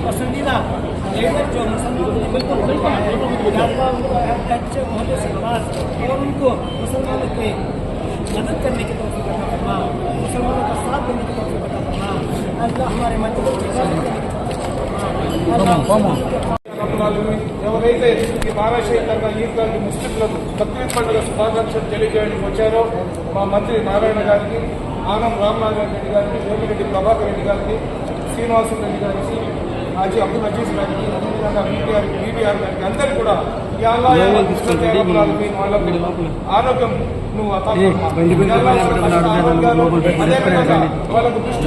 पसंदीदा लीडर जो मुसलमानों ने बिल्कुल उनको और उनको मुसलमानों की मदद करने की तौफीक अता फरमा, मुसलमानों का साथ देने की तौफीक अता फरमा। अल्लाह हमारे मजलिस की हिफाजत करने की तौफीक अता फरमा। ఎవరైతే ఈ మారాశేఖరంగా ఈద్గాకి ముస్లింలకు బక్రీద్ పండుగ శుభాకాంక్షలు తెలియజేయడానికి వచ్చారో మా మంత్రి నారాయణ గారికి, ఆనం రామనారాయణ రెడ్డి గారికి, వేమిరెడ్డి ప్రభాకర్ రెడ్డి గారికి, శ్రీనివాసరెడ్డి గారికి, హాజీ అబ్దుల్ అజీజ్ గారికి, బీబీఆర్ గారికి అందరికీ కూడా ఆరోగ్యం నువ్వు వాళ్ళకు దృష్టి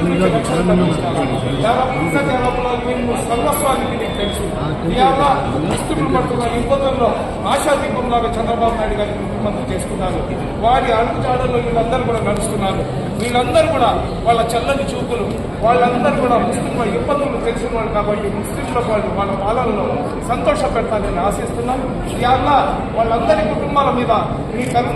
సర్వస్వానికి నీకు తెలుసు. ఇవాళ ముస్లింలు పడుతున్న ఇబ్బందుల్లో ఆశాదీపంలాగా చంద్రబాబు నాయుడు గారిని ముఖ్యమంత్రి చేసుకున్నారు. వారి అడుగుజాడల్లో వీళ్ళందరూ కూడా నడుస్తున్నారు. వీళ్ళందరూ కూడా వాళ్ళ చల్లని చూపులు, వాళ్ళందరూ కూడా ముస్లింల ఇబ్బందులు తెలిసిన వాళ్ళు కాబట్టి ముస్లింల వాళ్ళు వాళ్ళ పాలనలో సంతోష పెడతారని ఆశిస్తున్నాం. ఇవాళ వాళ్ళందరి కుటుంబాల మీద ఈ కరుణ